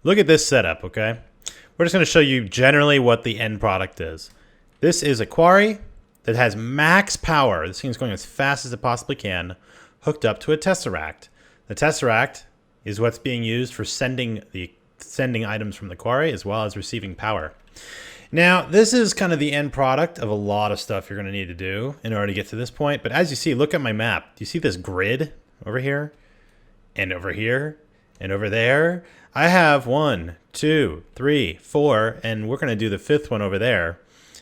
look at this setup, okay? We're just going to show you generally what the end product is. This is a quarry that has max power. This thing's going as fast as it possibly can, hooked up to a tesseract. The tesseract is what's being used for sending items from the quarry as well as receiving power. Now, this is kind of the end product of a lot of stuff you're going to need to do in order to get to this point. But as you see, look at my map. Do you see this grid over here and over here and over there? I have 1, 2, 3, 4, and we're going to do the 5th one over there.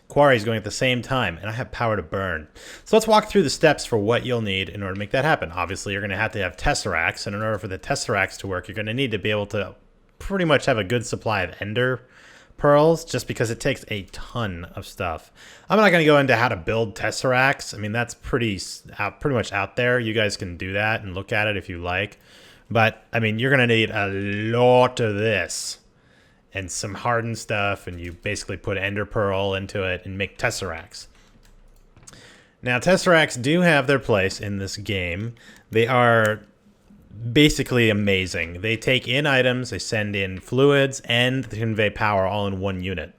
Quarry's going at the same time, and I have power to burn. So let's walk through the steps for what you'll need in order to make that happen. Obviously, you're going to have tesseracts, and in order for the tesseracts to work, you're going to need to be able to pretty much have a good supply of ender pearls, just because it takes a ton of stuff. I'm not going to go into how to build tesseracts. I mean, that's pretty much out there. You guys can do that and look at it if you like. But, I mean, you're going to need a lot of this and some hardened stuff, and you basically put ender pearl into it and make tesseracts. Now, tesseracts do have their place in this game. They are basically amazing. They take in items, they send in fluids, and they convey power all in one unit.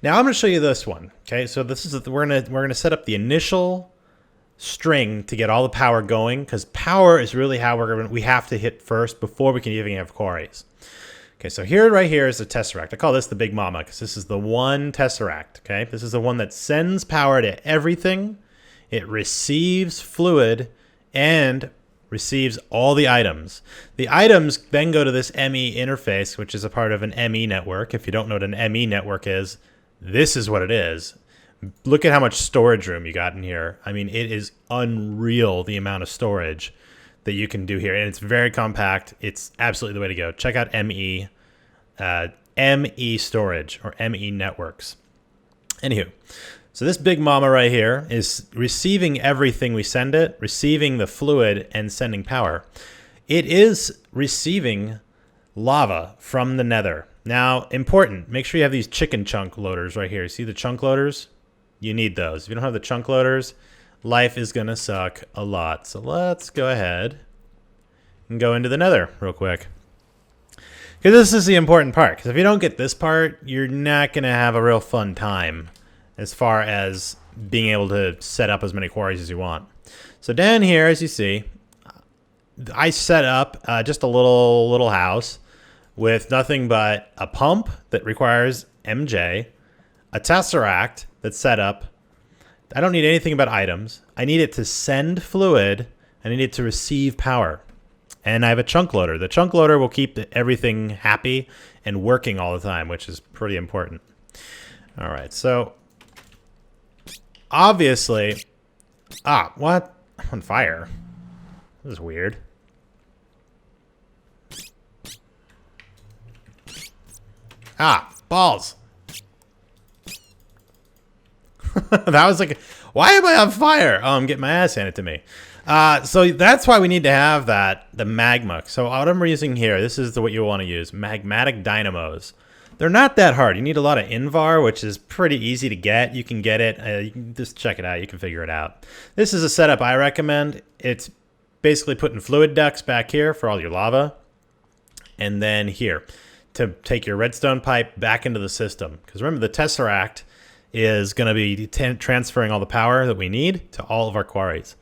Now, I'm going to show you this one. Okay, so this is we're going to set up the initial string to get all the power going, because power is really how we have to hit first before we can even have quarries. Okay, so right here is the tesseract. I call this the Big Mama because this is the one tesseract. Okay, this is the one that sends power to everything. It receives fluid and receives all the items. The items then go to this ME interface, which is a part of an ME network. If you don't know what an ME network is, this is what it is. Look at how much storage room you got in here. I mean, it is unreal, the amount of storage that you can do here, and it's very compact. It's absolutely the way to go. Check out ME storage or ME networks. Anywho, so this Big Mama right here is receiving everything we send it, receiving the fluid, and sending power. It is receiving lava from the nether. Now, important, make sure you have these chicken chunk loaders right here. See the chunk loaders? You need those. If you don't have the chunk loaders, life is going to suck a lot. So let's go ahead and go into the nether real quick. Because this is the important part. Because if you don't get this part, you're not going to have a real fun time as far as being able to set up as many quarries as you want. So down here, as you see, I set up just a little house with nothing but a pump that requires MJ, a tesseract that's set up. I don't need anything about items. I need it to send fluid, and I need it to receive power. And I have a chunk loader. The chunk loader will keep everything happy and working all the time, which is pretty important. All right, so obviously, what? I'm on fire. This is weird. Balls. That was like, why am I on fire? Oh, I'm getting my ass handed to me. So that's why we need to have the magma. So what I'm using here, this is what you want to use, magmatic dynamos. They're not that hard. You need a lot of Invar, which is pretty easy to get. You can get it. You can just check it out. You can figure it out. This is a setup I recommend. It's basically putting fluid ducts back here for all your lava. And then here to take your redstone pipe back into the system. Because remember, the tesseract is going to be transferring all the power that we need to all of our quarries.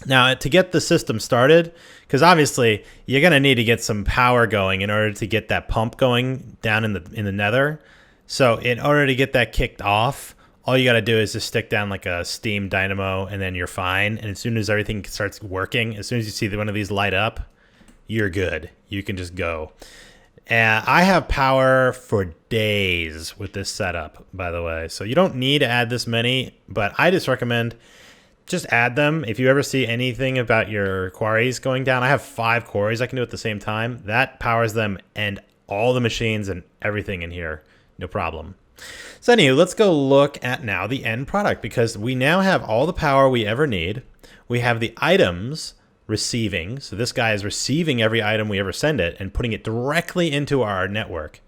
Now, to get the system started, because obviously you're going to need to get some power going in order to get that pump going down in the nether. So in order to get that kicked off, all you got to do is just stick down like a steam dynamo, and then you're fine. And as soon as everything starts working, as soon as you see one of these light up, you're good. You can just go. And I have power for days with this setup, by the way. So you don't need to add this many, but I just recommend just add them. If you ever see anything about your quarries going down, I have 5 quarries I can do at the same time. That powers them and all the machines and everything in here. No problem. So anyway, let's go look at now the end product, because we now have all the power we ever need. We have the items receiving. So this guy is receiving every item we ever send it and putting it directly into our network.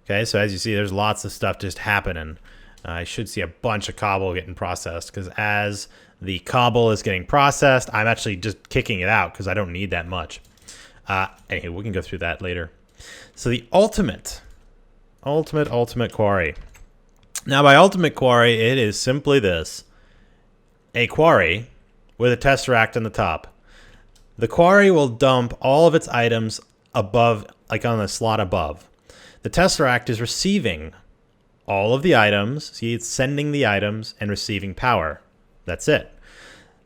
Okay, so as you see, there's lots of stuff just happening. I should see a bunch of cobble getting processed, because as the cobble is getting processed, I'm actually just kicking it out because I don't need that much. Anyway, we can go through that later. So the ultimate quarry. Now by ultimate quarry, it is simply this. A quarry with a tesseract on the top. The quarry will dump all of its items above, like on the slot above. The tesseract is receiving all of the items. See, it's sending the items and receiving power. That's it.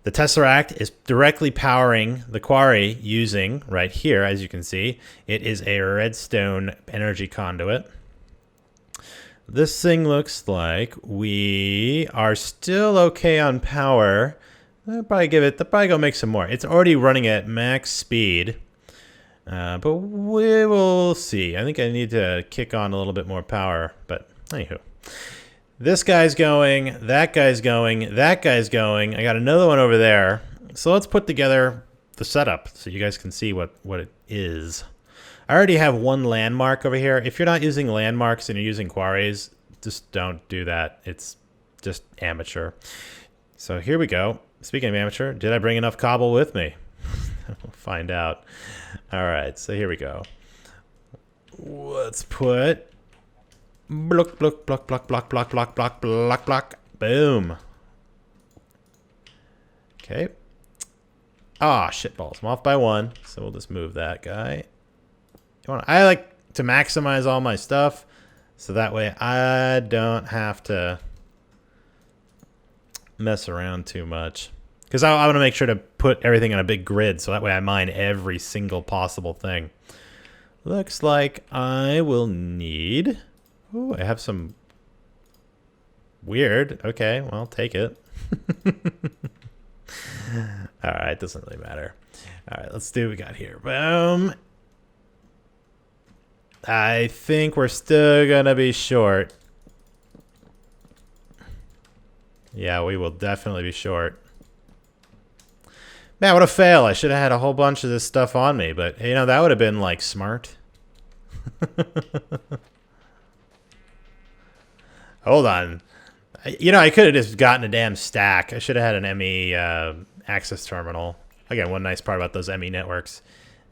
The tesseract is directly powering the quarry using, right here, as you can see, it is a redstone energy conduit. This thing looks like we are still okay on power. I'll probably go make some more. It's already running at max speed. But we will see. I think I need to kick on a little bit more power. But anywho. This guy's going. That guy's going. That guy's going. I got another one over there. So let's put together the setup so you guys can see what it is. I already have one landmark over here. If you're not using landmarks and you're using quarries, just don't do that. It's just amateur. So here we go. Speaking of amateur, did I bring enough cobble with me? We'll find out. All right, so here we go. Let's put block, block, block, block, block, block, block, block, block, block. Boom. Okay. Ah, shit balls. I'm off by one, so we'll just move that guy. I like to maximize all my stuff, so that way I don't have to mess around too much. Because I want to make sure to put everything on a big grid, so that way I mine every single possible thing. Looks like I will need... Oh, I have some... Weird. Okay, well, take it. Alright, doesn't really matter. Alright, let's do what we got here. Boom. I think we're still gonna be short. Yeah, we will definitely be short. Man, what a fail. I should have had a whole bunch of this stuff on me, but, you know, that would have been, like, smart. Hold on. You know, I could have just gotten a damn stack. I should have had an ME access terminal. Again, one nice part about those ME networks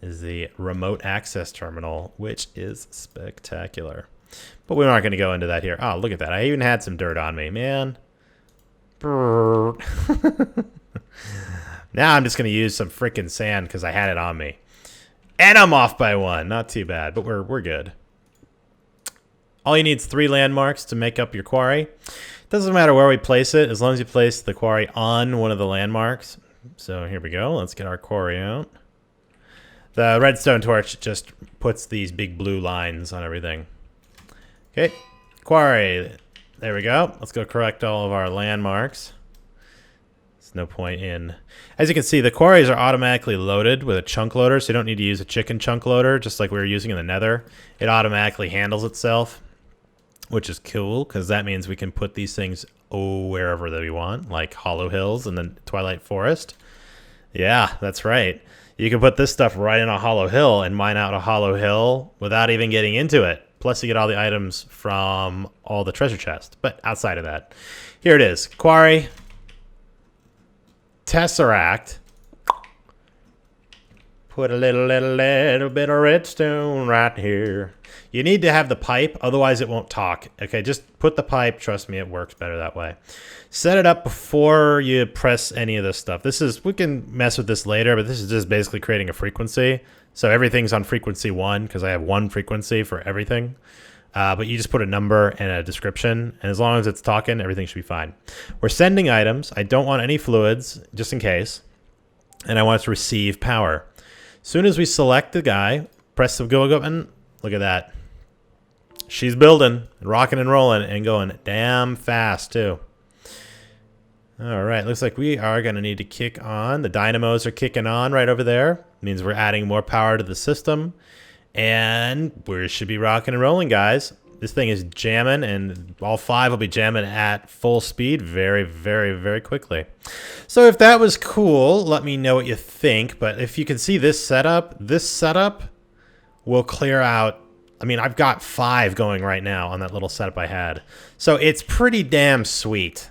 is the remote access terminal, which is spectacular. But we're not going to go into that here. Oh, look at that. I even had some dirt on me, man. Now I'm just going to use some freaking sand because I had it on me. And I'm off by one. Not too bad, but we're good. All you need is 3 landmarks to make up your quarry. It doesn't matter where we place it, as long as you place the quarry on one of the landmarks. So here we go. Let's get our quarry out. The redstone torch just puts these big blue lines on everything. Okay, quarry. There we go. Let's go correct all of our landmarks. There's no point in... As you can see, the quarries are automatically loaded with a chunk loader, so you don't need to use a chicken chunk loader, just like we were using in the nether. It automatically handles itself, which is cool, because that means we can put these things wherever that we want, like Hollow Hills and the Twilight Forest. Yeah, that's right. You can put this stuff right in a Hollow Hill and mine out a Hollow Hill without even getting into it. Plus, you get all the items from all the treasure chests. But outside of that, here it is. Quarry. Tesseract. Put a little bit of redstone right here. You need to have the pipe, otherwise it won't talk. Okay, just put the pipe. Trust me, it works better that way. Set it up before you press any of this stuff. We can mess with this later, but this is just basically creating a frequency. So everything's on frequency 1 because I have one frequency for everything. But you just put a number and a description, and as long as it's talking, everything should be fine. We're sending items. I don't want any fluids, just in case. And I want it to receive power. As soon as we select the guy, press the go button, look at that. She's building, rocking and rolling, and going damn fast, too. All right, looks like we are going to need to kick on. The dynamos are kicking on right over there. It means we're adding more power to the system. And we should be rocking and rolling, guys. This thing is jamming, and all 5 will be jamming at full speed very, very, very quickly. So if that was cool, let me know what you think. But if you can see this setup will clear out. I mean, I've got 5 going right now on that little setup I had. So it's pretty damn sweet.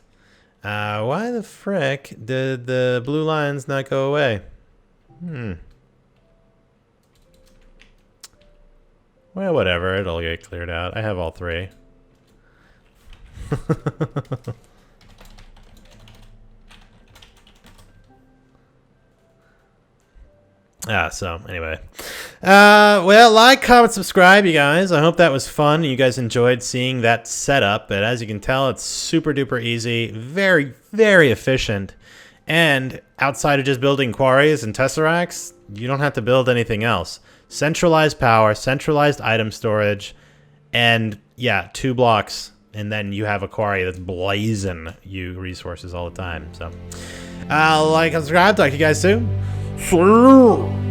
Why the frick did the blue lines not go away? Well, whatever. It'll get cleared out. I have all 3. So anyway. Well, like, comment, subscribe, you guys. I hope that was fun. You guys enjoyed seeing that setup. But as you can tell, it's super duper easy. Very, very efficient. And outside of just building quarries and tesseracts, you don't have to build anything else. Centralized power, centralized item storage, and yeah, 2 blocks. And then you have a quarry that's blazing you resources all the time. So, like and subscribe. Talk to you guys soon. See you.